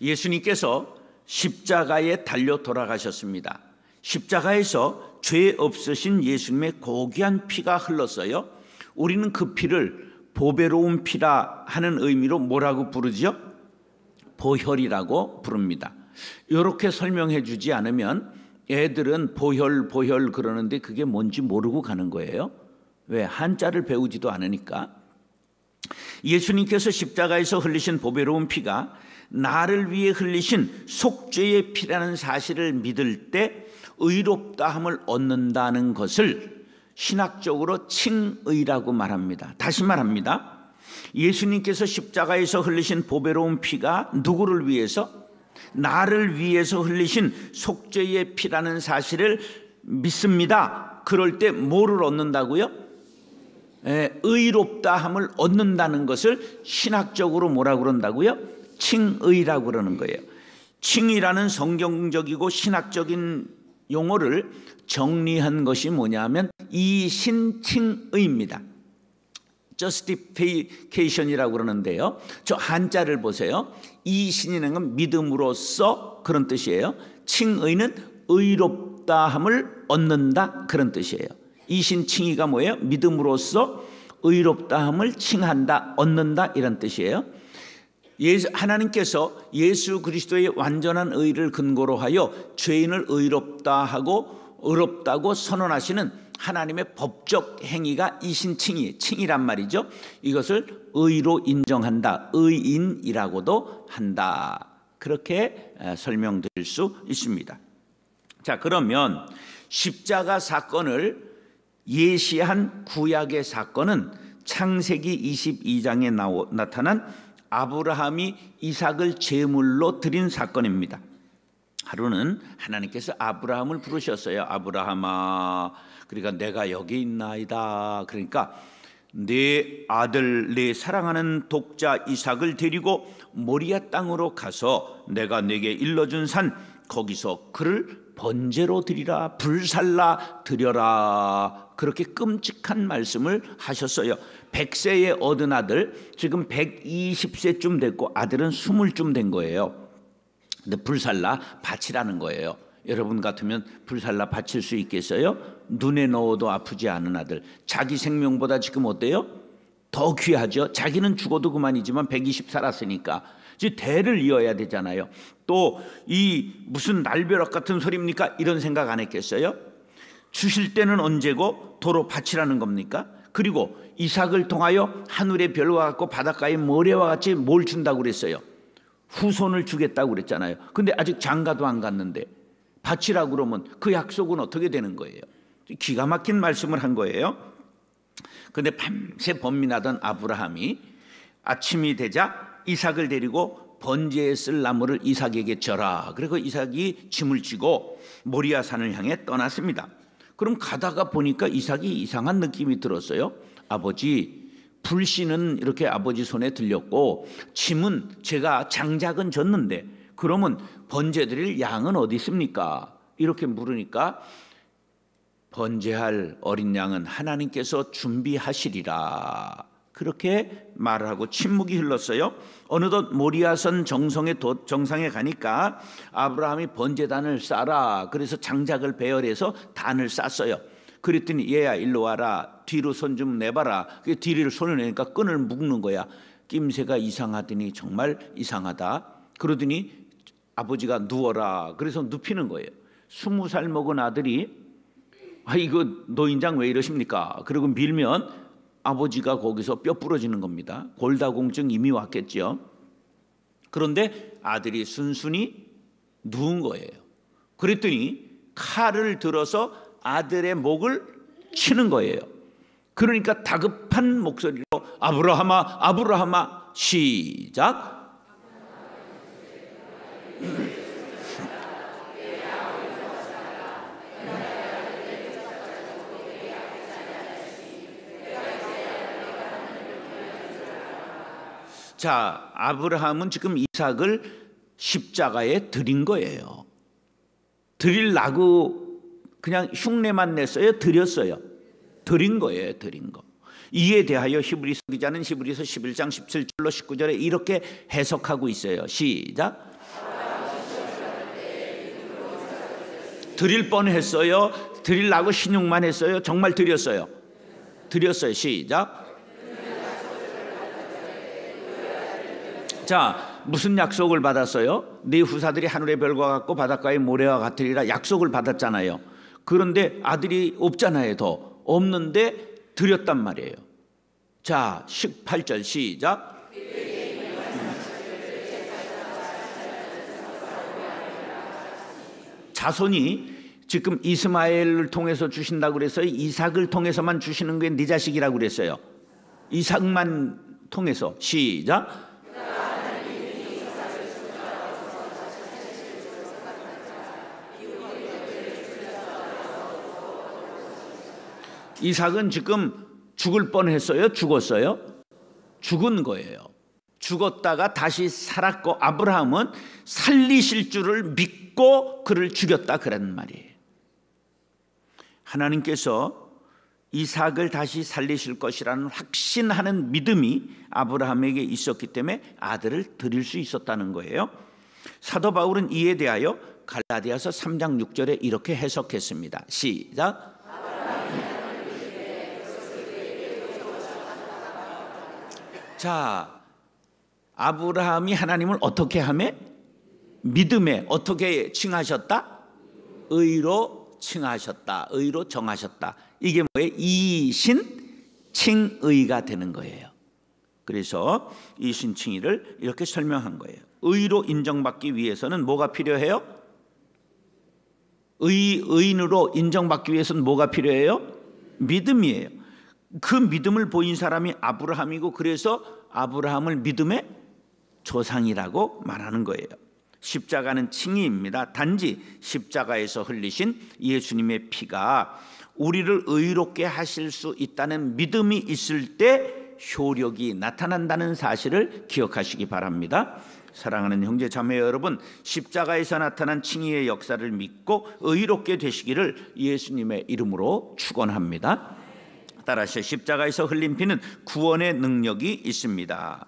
예수님께서 십자가에 달려 돌아가셨습니다. 십자가에서 죄 없으신 예수님의 고귀한 피가 흘렀어요. 우리는 그 피를 보배로운 피라 하는 의미로 뭐라고 부르죠? 보혈이라고 부릅니다. 이렇게 설명해 주지 않으면 애들은 보혈 그러는데 그게 뭔지 모르고 가는 거예요. 왜? 한자를 배우지도 않으니까. 예수님께서 십자가에서 흘리신 보배로운 피가 나를 위해 흘리신 속죄의 피라는 사실을 믿을 때 의롭다함을 얻는다는 것을 신학적으로 칭의라고 말합니다. 다시 말합니다. 예수님께서 십자가에서 흘리신 보배로운 피가 누구를 위해서? 나를 위해서 흘리신 속죄의 피라는 사실을 믿습니다. 그럴 때 뭐를 얻는다고요? 의롭다함을 얻는다는 것을 신학적으로 뭐라고 그런다고요? 칭의라고 그러는 거예요. 칭의라는 성경적이고 신학적인 용어를 정리한 것이 뭐냐면 이신칭의입니다. justification이라고 그러는데요. 저 한자를 보세요. 이신이라는 건 믿음으로써 그런 뜻이에요. 칭의는 의롭다함을 얻는다 그런 뜻이에요. 이신칭의가 뭐예요? 믿음으로써 의롭다함을 칭한다, 얻는다 이런 뜻이에요. 하나님께서 예수 그리스도의 완전한 의를 근거로 하여 죄인을 의롭다고 선언하시는 하나님의 법적 행위가 칭이란 말이죠. 이것을 의로 인정한다, 의인이라고도 한다. 그렇게 설명드릴 수 있습니다. 자, 그러면 십자가 사건을 예시한 구약의 사건은 창세기 22장에 나타난 아브라함이 이삭을 제물로 드린 사건입니다. 하루는 하나님께서 아브라함을 부르셨어요. 아브라함아, 그러니까 내가 여기 있나이다. 그러니까 내 아들, 내 사랑하는 독자 이삭을 데리고 모리아 땅으로 가서 내가 내게 일러준 산 거기서 그를 번제로 드리라, 불살라 드려라. 그렇게 끔찍한 말씀을 하셨어요. 100세에 얻은 아들, 지금 120세쯤 됐고 아들은 20쯤 된 거예요. 근데 불살라 바치라는 거예요. 여러분 같으면 불살라 바칠 수 있겠어요? 눈에 넣어도 아프지 않은 아들, 자기 생명보다 지금 어때요? 더 귀하죠. 자기는 죽어도 그만이지만 120 살았으니까 이제 대를 이어야 되잖아요. 또 이 무슨 날벼락 같은 소리입니까? 이런 생각 안 했겠어요? 주실 때는 언제고 도로 바치라는 겁니까? 그리고 이삭을 통하여 하늘의 별과 같고 바닷가의 모래와 같이 뭘 준다고 그랬어요? 후손을 주겠다고 그랬잖아요. 근데 아직 장가도 안 갔는데 바치라고 그러면 그 약속은 어떻게 되는 거예요? 기가 막힌 말씀을 한 거예요. 근데 밤새 번민하던 아브라함이 아침이 되자 이삭을 데리고 번제에 쓸 나무를 이삭에게 져라. 그리고 이삭이 짐을 지고 모리아 산을 향해 떠났습니다. 그럼 가다가 보니까 이삭이 이상한 느낌이 들었어요. 아버지, 불씨는 이렇게 아버지 손에 들렸고 짐은 제가 장작은 졌는데 그러면 번제 드릴 양은 어디 있습니까? 이렇게 물으니까 번제할 어린 양은 하나님께서 준비하시리라. 그렇게 말을 하고 침묵이 흘렀어요. 어느덧 모리아산 정상에 가니까 아브라함이 번제단을 쌓아라. 그래서 장작을 배열해서 단을 쌌어요. 그랬더니 얘야 일로 와라. 뒤로 손 좀 내봐라. 뒤를 손을 내니까 끈을 묶는 거야. 낌새가 이상하더니 정말 이상하다. 그러더니 아버지가 누워라. 그래서 눕히는 거예요. 20살 먹은 아들이 이거 노인장 왜 이러십니까? 그리고 밀면 아버지가 거기서 뼈 부러지는 겁니다. 골다공증 이미 왔겠죠. 그런데 아들이 순순히 누운 거예요. 그랬더니 칼을 들어서 아들의 목을 치는 거예요. 그러니까 다급한 목소리로 아브라함아, 아브라함아, 시작. 자, 아브라함은 지금 이삭을 십자가에 드린 거예요. 드리려고 그냥 흉내만 냈어요? 드렸어요? 드린 거예요. 드린 거. 이에 대하여 히브리서 기자는 히브리서 11장 17절로 19절에 이렇게 해석하고 있어요. 시작. 드릴 뻔했어요? 드리려고 신용만 했어요? 정말 드렸어요? 드렸어요. 시작. 자, 무슨 약속을 받았어요? 네 후사들이 하늘의 별과 같고 바닷가의 모래와 같으리라 약속을 받았잖아요. 그런데 아들이 없잖아요. 더 없는데 드렸단 말이에요. 자, 18절 시작. 자손이 지금 이스마엘을 통해서 주신다고 그랬어요? 이삭을 통해서만 주시는 게 네 자식이라고 그랬어요? 이삭만 통해서. 시작. 이삭은 지금 죽을 뻔했어요? 죽었어요? 죽은 거예요. 죽었다가 다시 살았고, 아브라함은 살리실 줄을 믿고 그를 죽였다 그런 말이에요. 하나님께서 이삭을 다시 살리실 것이라는 확신하는 믿음이 아브라함에게 있었기 때문에 아들을 드릴 수 있었다는 거예요. 사도 바울은 이에 대하여 갈라디아서 3장 6절에 이렇게 해석했습니다. 시작. 자, 아브라함이 하나님을 어떻게 하매? 믿음에 어떻게 칭하셨다? 의로 칭하셨다. 의로 정하셨다. 이게 뭐예요? 이신칭의가 되는 거예요. 그래서 이신칭의를 이렇게 설명한 거예요. 의로 인정받기 위해서는 뭐가 필요해요? 의인으로 인정받기 위해서는 뭐가 필요해요? 믿음이에요. 그 믿음을 보인 사람이 아브라함이고, 그래서 아브라함을 믿음의 조상이라고 말하는 거예요. 십자가는 칭의입니다. 단지 십자가에서 흘리신 예수님의 피가 우리를 의롭게 하실 수 있다는 믿음이 있을 때 효력이 나타난다는 사실을 기억하시기 바랍니다. 사랑하는 형제 자매 여러분, 십자가에서 나타난 칭의의 역사를 믿고 의롭게 되시기를 예수님의 이름으로 축원합니다. 따라서 십자가에서 흘린 피는 구원의 능력이 있습니다.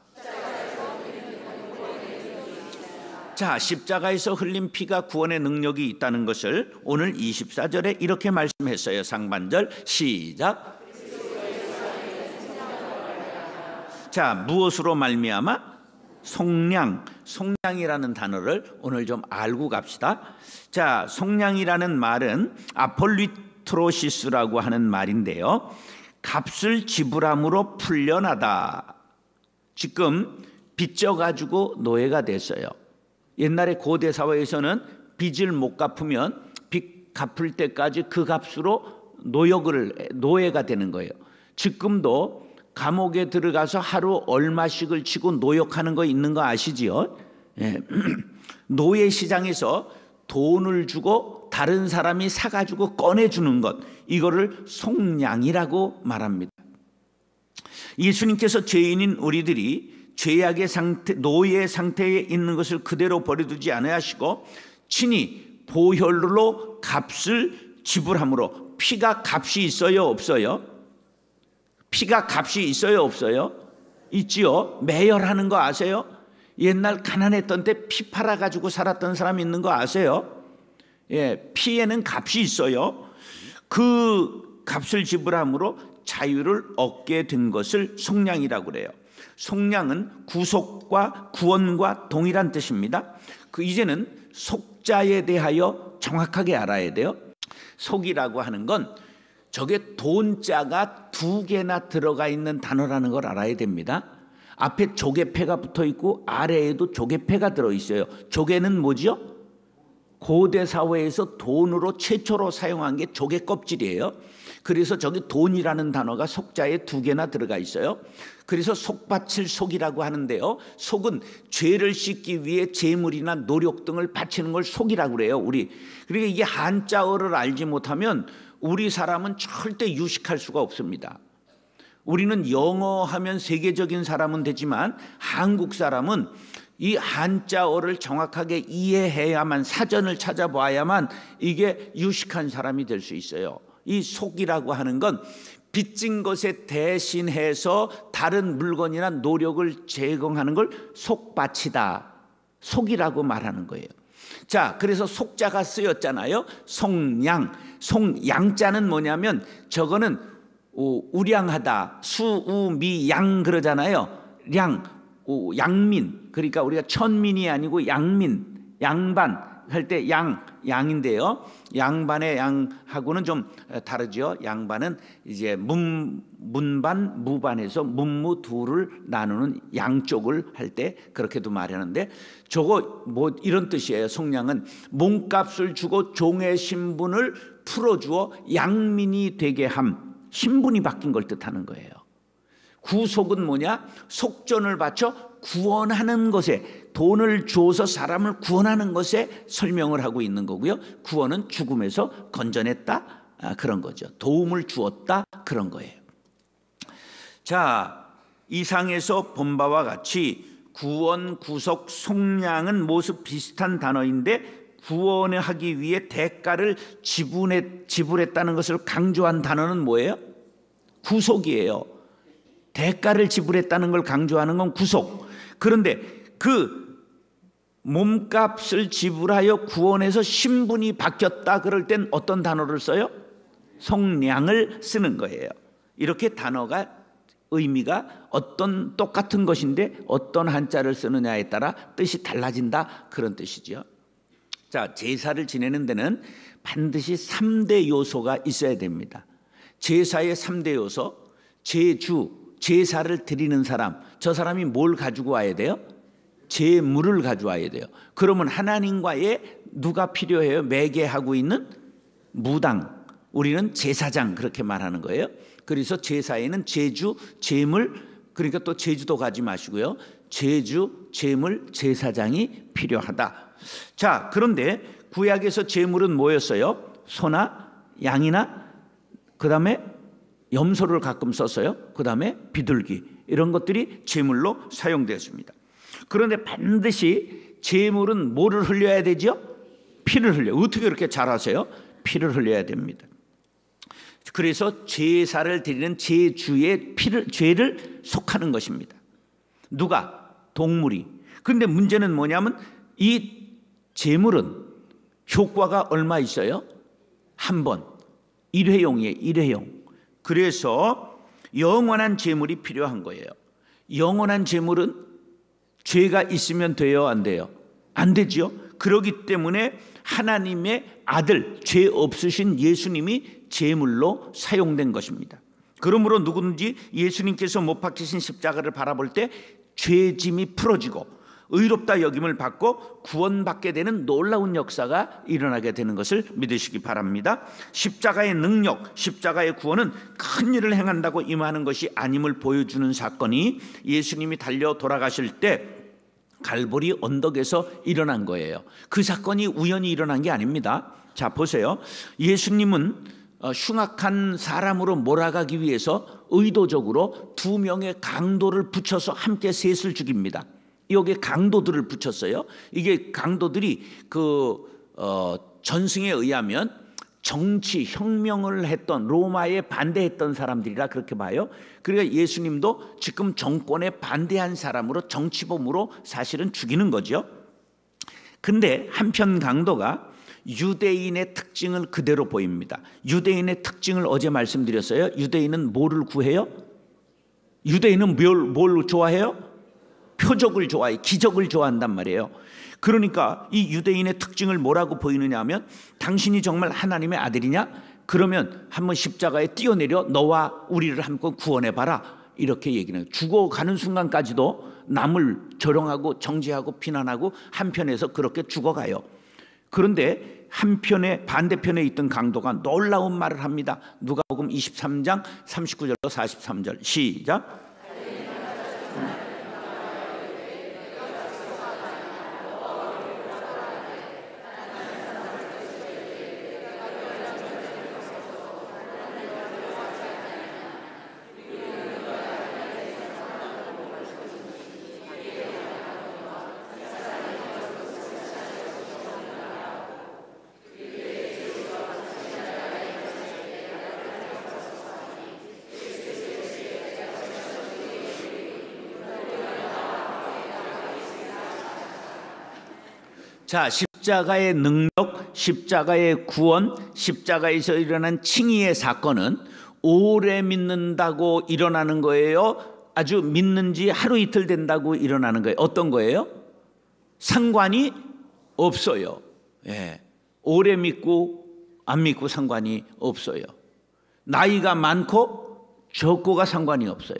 자, 십자가에서 흘린 피가 구원의 능력이 있다는 것을 오늘 24절에 이렇게 말씀했어요. 상반절 시작. 자, 무엇으로 말미암아? 속량이라는 단어를 오늘 좀 알고 갑시다. 자, 속량이라는 말은 아폴리트로시스라고 하는 말인데요, 값을 지불함으로 풀려나다. 지금 빚져가지고 노예가 됐어요. 옛날에 고대 사회에서는 빚을 못 갚으면 빚 갚을 때까지 그 값으로 노예가 되는 거예요. 지금도 감옥에 들어가서 하루 얼마씩을 치고 노역하는 거 있는 거 아시지요? 예. 노예 시장에서 돈을 주고 다른 사람이 사가지고 꺼내주는 것, 이거를 속량이라고 말합니다. 예수님께서 죄인인 우리들이 죄악의 상태, 노예의 상태에 있는 것을 그대로 버려두지 않으시고 친히 보혈로 값을 지불함으로. 피가 값이 있어요, 없어요? 피가 값이 있어요, 없어요? 있지요. 매혈하는 거 아세요? 옛날 가난했던 때 피 팔아가지고 살았던 사람 있는 거 아세요? 예, 피에는 값이 있어요. 그 값을 지불함으로 자유를 얻게 된 것을 속량이라고 그래요. 속량은 구속과 구원과 동일한 뜻입니다. 이제는 속자에 대하여 정확하게 알아야 돼요. 속이라고 하는 건 저게 돈자가 2개나 들어가 있는 단어라는 걸 알아야 됩니다. 앞에 조개패가 붙어 있고 아래에도 조개패가 들어 있어요. 조개는 뭐죠? 고대 사회에서 돈으로 최초로 사용한 게 조개 껍질이에요. 그래서 저기 돈이라는 단어가 속자에 2개나 들어가 있어요. 그래서 속바칠 속이라고 하는데요, 속은 죄를 씻기 위해 재물이나 노력 등을 바치는 걸 속이라고 그래요. 그러니까 이게 한자어를 알지 못하면 우리 사람은 절대 유식할 수가 없습니다. 우리는 영어 하면 세계적인 사람은 되지만 한국 사람은 이 한자어를 정확하게 이해해야만, 사전을 찾아봐야만 이게 유식한 사람이 될 수 있어요. 이 속이라고 하는 건 빚진 것에 대신해서 다른 물건이나 노력을 제공하는 걸 속바치다, 속이라고 말하는 거예요. 자, 그래서 속자가 쓰였잖아요. 속량. 속양자는 뭐냐면 저거는 우량하다. 수우미양 그러잖아요. 양민. 그러니까 우리가 천민이 아니고 양민, 양반 할 때 양인데요. 양반의 양하고는 좀 다르죠. 양반은 이제 문반, 무반에서 문무 둘을 나누는 양쪽을 할 때 그렇게도 말하는데, 저거 뭐 이런 뜻이에요. 속량은 몸값을 주고 종의 신분을 풀어주어 양민이 되게 함. 신분이 바뀐 걸 뜻하는 거예요. 구속은 뭐냐? 속전을 바쳐 구원하는 것에, 돈을 주어서 사람을 구원하는 것에 설명을 하고 있는 거고요. 구원은 죽음에서 건져냈다, 그런 거죠. 도움을 주었다, 그런 거예요. 자, 이상에서 본 바와 같이 구원, 구속, 속량은 모습 비슷한 단어인데, 구원을 하기 위해 대가를 지불했다는 것을 강조한 단어는 뭐예요? 구속이에요. 대가를 지불했다는 걸 강조하는 건 구속. 그런데 그 몸값을 지불하여 구원해서 신분이 바뀌었다 그럴 땐 어떤 단어를 써요? 속량을 쓰는 거예요. 이렇게 단어가 의미가 똑같은 것인데 어떤 한자를 쓰느냐에 따라 뜻이 달라진다, 그런 뜻이죠. 자, 제사를 지내는 데는 반드시 3대 요소가 있어야 됩니다. 제사의 3대 요소, 제사를 드리는 사람, 저 사람이 뭘 가지고 와야 돼요? 제물을 가져와야 돼요. 그러면 하나님과의 누가 필요해요? 매개하고 있는 무당, 우리는 제사장, 그렇게 말하는 거예요. 그래서 제사에는 제주, 제물, 그러니까 또 제주도 가지 마시고요. 제주, 제물, 제사장이 필요하다. 자, 그런데 구약에서 제물은 뭐였어요? 소나 양이나 그 다음에 염소를 가끔 썼어요. 그 다음에 비둘기, 이런 것들이 제물로 사용되었습니다. 그런데 반드시 제물은 뭐를 흘려야 되죠? 피를 흘려요. 어떻게 그렇게 잘하세요? 피를 흘려야 됩니다. 그래서 제사를 드리는 제주의 죄를 속하는 것입니다. 누가? 동물이. 그런데 문제는 뭐냐면 이 제물은 효과가 얼마 있어요? 한 번, 일회용이에요. 일회용. 그래서 영원한 제물이 필요한 거예요. 영원한 제물은 죄가 있으면 돼요, 안 돼요? 안 되죠. 그렇기 때문에 하나님의 아들, 죄 없으신 예수님이 제물로 사용된 것입니다. 그러므로 누구든지 예수님께서 못 박히신 십자가를 바라볼 때 죄짐이 풀어지고 의롭다 여김을 받고 구원받게 되는 놀라운 역사가 일어나게 되는 것을 믿으시기 바랍니다. 십자가의 능력, 십자가의 구원은 큰 일을 행한다고 임하는 것이 아님을 보여주는 사건이 예수님이 달려 돌아가실 때 갈보리 언덕에서 일어난 거예요. 그 사건이 우연히 일어난 게 아닙니다. 자, 보세요. 예수님은 흉악한 사람으로 몰아가기 위해서 의도적으로 2명의 강도를 붙여서 함께 셋을 죽입니다. 여기에 강도들을 붙였어요. 이게 강도들이 전승에 의하면 정치 혁명을 했던, 로마에 반대했던 사람들이라 그렇게 봐요. 그러니까 예수님도 지금 정권에 반대한 사람으로, 정치범으로 사실은 죽이는 거죠. 근데 한편 강도가 유대인의 특징을 그대로 보입니다. 유대인의 특징을 어제 말씀드렸어요. 유대인은 뭐를 구해요? 유대인은 뭘 좋아해요? 표적을 좋아해, 기적을 좋아한단 말이에요. 그러니까 이 유대인의 특징을 뭐라고 보이느냐 하면, 당신이 정말 하나님의 아들이냐? 그러면 한번 십자가에 뛰어내려 너와 우리를 한번 구원해봐라, 이렇게 얘기는 거예요. 죽어가는 순간까지도 남을 조롱하고 정죄하고 비난하고 한편에서 그렇게 죽어가요. 그런데 한편에, 반대편에 있던 강도가 놀라운 말을 합니다. 누가복음 23장 39절로 43절 시작. 자, 십자가의 능력, 십자가의 구원, 십자가에서 일어난 칭의의 사건은 오래 믿는다고 일어나는 거예요? 아주 믿는 지 하루 이틀 된다고 일어나는 거예요? 어떤 거예요? 상관이 없어요. 예. 오래 믿고 안 믿고 상관이 없어요. 나이가 많고 적고가 상관이 없어요.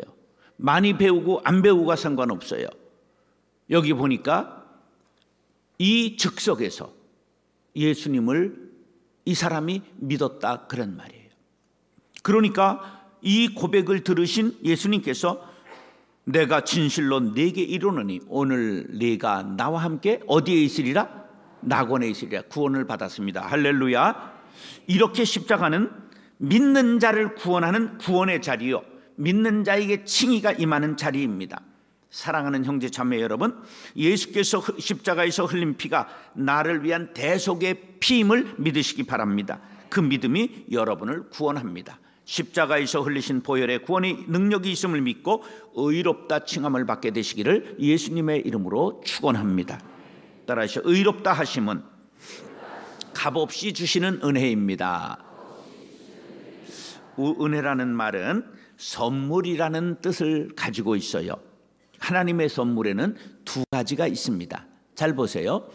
많이 배우고 안 배우고가 상관없어요. 여기 보니까 이 즉석에서 예수님을 이 사람이 믿었다 그런 말이에요. 그러니까 이 고백을 들으신 예수님께서 내가 진실로 네게 이르노니 오늘 네가 나와 함께 어디에 있으리라? 낙원에 있으리라. 구원을 받았습니다. 할렐루야. 이렇게 십자가는 믿는 자를 구원하는 구원의 자리요, 믿는 자에게 칭의가 임하는 자리입니다. 사랑하는 형제 자매 여러분, 예수께서 십자가에서 흘린 피가 나를 위한 대속의 피임을 믿으시기 바랍니다. 그 믿음이 여러분을 구원합니다. 십자가에서 흘리신 보혈의 구원의 능력이 있음을 믿고 의롭다 칭함을 받게 되시기를 예수님의 이름으로 축원합니다. 따라서 의롭다 하심은 값없이 주시는 은혜입니다. 은혜라는 말은 선물이라는 뜻을 가지고 있어요. 하나님의 선물에는 두 가지가 있습니다. 잘 보세요.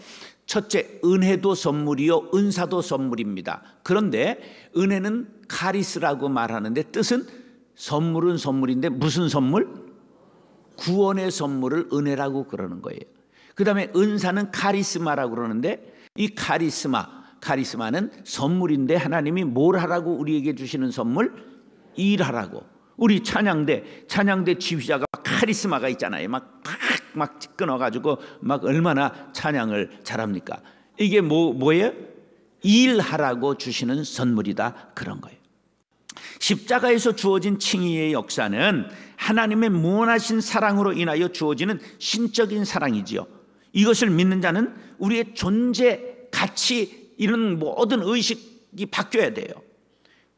첫째, 은혜도 선물이요 은사도 선물입니다. 그런데 은혜는 카리스라고 말하는데 뜻은 선물은 선물인데 무슨 선물? 구원의 선물을 은혜라고 그러는 거예요. 그 다음에 은사는 카리스마라고 그러는데 이 카리스마는 선물인데 하나님이 뭘 하라고 우리에게 주시는 선물? 일하라고. 우리 찬양대 지휘자가 카리스마가 있잖아요. 막 끊어가지고 막 얼마나 찬양을 잘합니까? 이게 뭐예요? 일하라고 주시는 선물이다 그런 거예요. 십자가에서 주어진 칭의의 역사는 하나님의 무한하신 사랑으로 인하여 주어지는 신적인 사랑이지요. 이것을 믿는 자는 우리의 존재, 가치, 이런 모든 의식이 바뀌어야 돼요.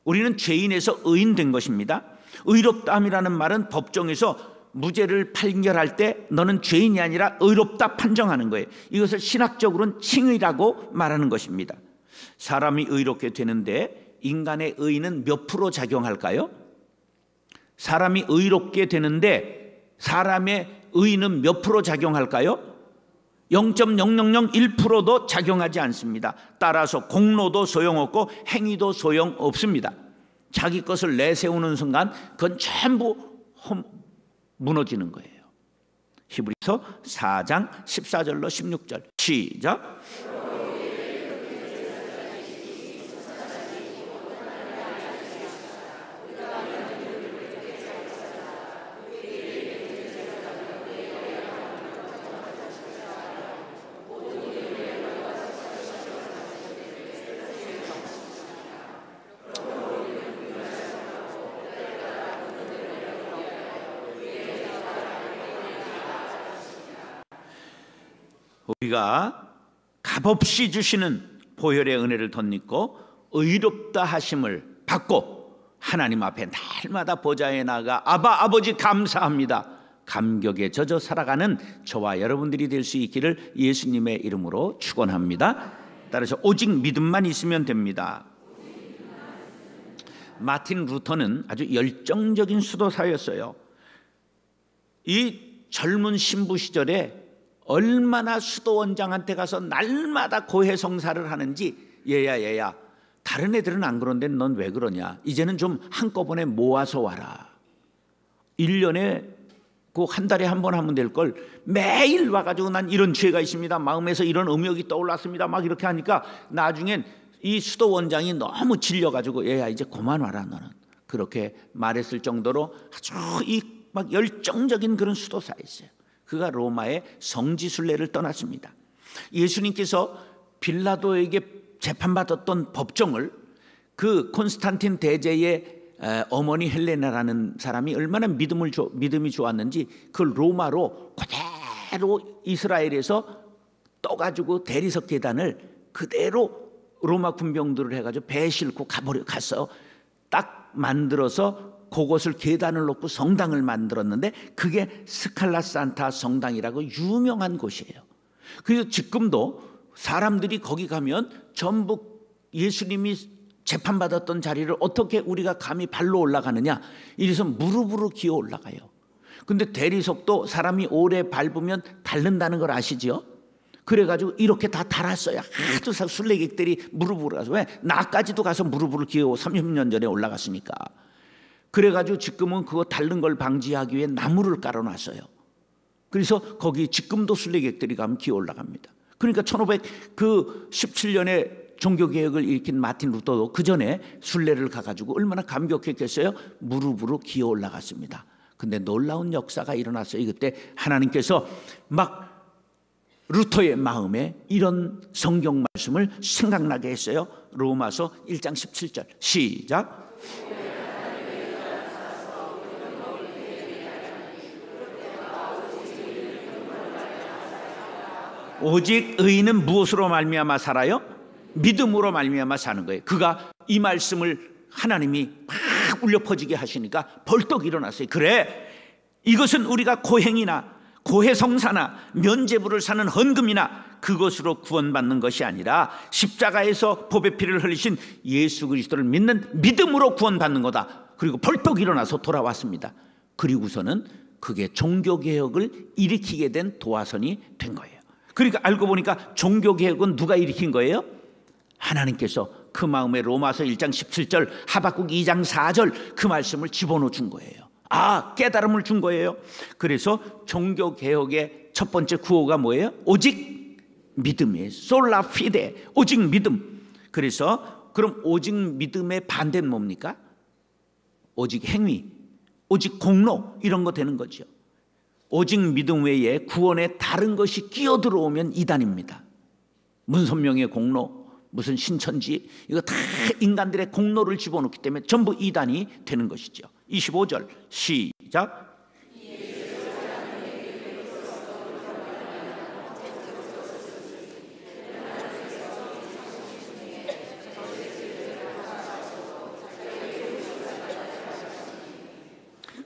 우리는 죄인에서 의인된 것입니다. 의롭다함이라는 말은 법정에서 무죄를 판결할 때 너는 죄인이 아니라 의롭다 판정하는 거예요. 이것을 신학적으로는 칭의라고 말하는 것입니다. 사람이 의롭게 되는데 인간의 의는 몇 프로 작용할까요? 사람이 의롭게 되는데 사람의 의는 몇 프로 작용할까요? 0.0001%도 작용하지 않습니다. 따라서 공로도 소용없고 행위도 소용없습니다. 자기 것을 내세우는 순간 그건 전부 무너지는 거예요. 히브리서 4장 14절로 16절 시작. 우리가 값없이 주시는 보혈의 은혜를 덧입고 의롭다 하심을 받고 하나님 앞에 날마다 보좌에 나가 아버지 감사합니다, 감격에 젖어 살아가는 저와 여러분들이 될 수 있기를 예수님의 이름으로 축원합니다. 따라서 오직 믿음만 있으면 됩니다. 마틴 루터는 아주 열정적인 수도사였어요. 이 젊은 신부 시절에 얼마나 수도원장한테 가서 날마다 고해성사를 하는지, 얘야 다른 애들은 안 그런데 넌 왜 그러냐, 이제는 좀 한꺼번에 모아서 와라. 1년에 꼭 한 달에 한 번 하면 될 걸 매일 와가지고 난 이런 죄가 있습니다, 마음에서 이런 음욕이 떠올랐습니다, 막 이렇게 하니까 나중엔 이 수도원장이 너무 질려가지고 얘야 이제 그만 와라 너는, 그렇게 말했을 정도로 아주 막 열정적인 그런 수도사였어요. 그가 로마의 성지순례를 떠났습니다. 예수님께서 빌라도에게 재판받았던 법정을 그 콘스탄틴 대제의 어머니 헬레나라는 사람이 얼마나 믿음이 좋았는지 그 로마로 그대로 이스라엘에서 떠가지고 대리석 계단을 그대로 로마 군병들을 해가지고 배에 싣고 갔어요. 딱 만들어서 그곳을 계단을 놓고 성당을 만들었는데 그게 스칼라 산타 성당이라고 유명한 곳이에요. 그래서 지금도 사람들이 거기 가면 전부 예수님이 재판받았던 자리를 어떻게 우리가 감히 발로 올라가느냐, 이래서 무릎으로 기어 올라가요. 근데 대리석도 사람이 오래 밟으면 닳는다는 걸 아시죠? 그래가지고 이렇게 다 닳았어요. 아주 순례객들이 무릎으로 가서. 왜? 나까지도 가서 무릎으로 기어 30년 전에 올라갔으니까. 그래가지고 지금은 그거 닳는 걸 방지하기 위해 나무를 깔아놨어요. 그래서 거기 지금도 순례객들이 가면 기어 올라갑니다. 그러니까 1517년에 종교개혁을 일으킨 마틴 루터도 그 전에 순례를 가가지고 얼마나 감격했겠어요? 무릎으로 기어 올라갔습니다. 근데 놀라운 역사가 일어났어요. 그때 하나님께서 막 루터의 마음에 이런 성경 말씀을 생각나게 했어요. 로마서 1장 17절 시작. 오직 의인은 무엇으로 말미암아 살아요? 믿음으로 말미암아 사는 거예요. 그가 이 말씀을 하나님이 막 울려 퍼지게 하시니까 벌떡 일어났어요. 그래, 이것은 우리가 고행이나 고해성사나 면죄부를 사는 헌금이나 그것으로 구원받는 것이 아니라 십자가에서 보배 피를 흘리신 예수 그리스도를 믿는 믿음으로 구원받는 거다. 그리고 벌떡 일어나서 돌아왔습니다. 그리고서는 그게 종교개혁을 일으키게 된 도화선이 된 거예요. 그러니까 알고 보니까 종교개혁은 누가 일으킨 거예요? 하나님께서 그 마음에 로마서 1장 17절 하박국 2장 4절 그 말씀을 집어넣어 준 거예요. 깨달음을 준 거예요. 그래서 종교개혁의 첫 번째 구호가 뭐예요? 오직 믿음이에요. 솔라 피데, 오직 믿음. 그래서 그럼 오직 믿음의 반대는 뭡니까? 오직 행위, 오직 공로, 이런 거 되는 거죠. 오직 믿음 외에 구원에 다른 것이 끼어들어오면 이단입니다. 문선명의 공로, 무슨 신천지, 이거 다 인간들의 공로를 집어넣기 때문에 전부 이단이 되는 것이죠. 25절 시작.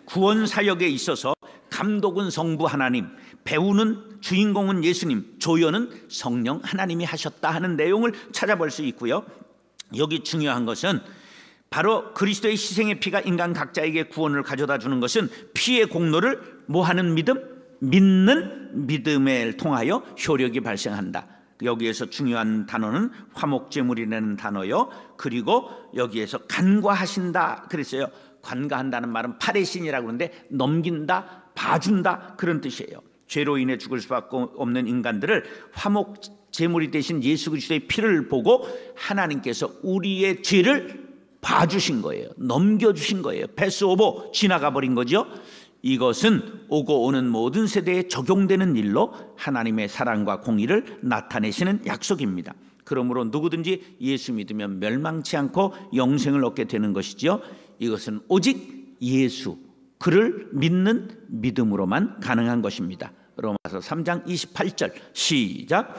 구원 사역에 있어서 감독은 성부 하나님, 배우는 주인공은 예수님, 조연은 성령 하나님이 하셨다 하는 내용을 찾아볼 수 있고요. 여기 중요한 것은 바로 그리스도의 희생의 피가 인간 각자에게 구원을 가져다 주는 것은 피의 공로를 뭐하는 믿음? 믿는 믿음을 통하여 효력이 발생한다. 여기에서 중요한 단어는 화목제물이라는 단어요. 그리고 여기에서 간과하신다 그랬어요. 관가한다는 말은 파레신이라고 하는데 넘긴다, 봐준다 그런 뜻이에요. 죄로 인해 죽을 수밖에 없는 인간들을 화목 제물이 되신 예수 그리스도의 피를 보고 하나님께서 우리의 죄를 봐주신 거예요. 넘겨주신 거예요. 패스오버, 지나가 버린 거죠. 이것은 오고 오는 모든 세대에 적용되는 일로 하나님의 사랑과 공의를 나타내시는 약속입니다. 그러므로 누구든지 예수 믿으면 멸망치 않고 영생을 얻게 되는 것이죠. 이것은 오직 예수, 그를 믿는 믿음으로만 가능한 것입니다. 로마서 3장 28절 시작.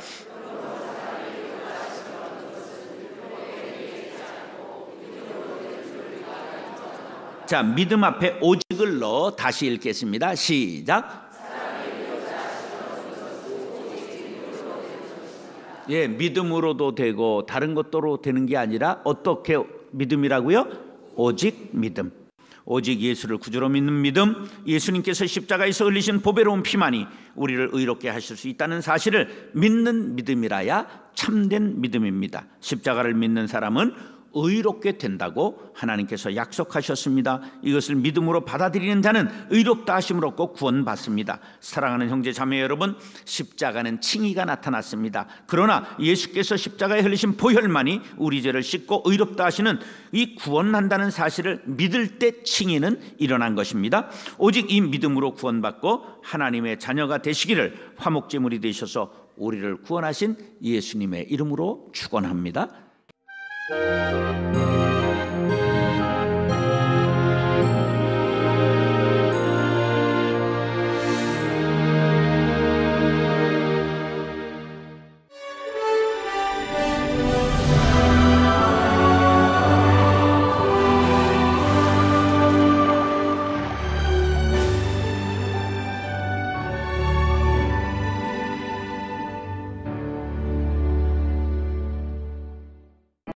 자, 믿음 앞에 오직을 넣어 다시 읽겠습니다. 시작. 예, 믿음으로도 되고 다른 것도로 되는 게 아니라 어떻게 믿음이라고요? 오직 믿음. 오직 예수를 구주로 믿는 믿음, 예수님께서 십자가에서 흘리신 보배로운 피만이 우리를 의롭게 하실 수 있다는 사실을 믿는 믿음이라야 참된 믿음입니다. 십자가를 믿는 사람은 의롭게 된다고 하나님께서 약속하셨습니다. 이것을 믿음으로 받아들이는 자는 의롭다 하심을 얻고 구원받습니다. 사랑하는 형제 자매 여러분, 십자가는 칭의가 나타났습니다. 그러나 예수께서 십자가에 흘리신 보혈만이 우리 죄를 씻고 의롭다 하시는 이 구원한다는 사실을 믿을 때 칭의는 일어난 것입니다. 오직 이 믿음으로 구원받고 하나님의 자녀가 되시기를 화목제물이 되셔서 우리를 구원하신 예수님의 이름으로 축원합니다.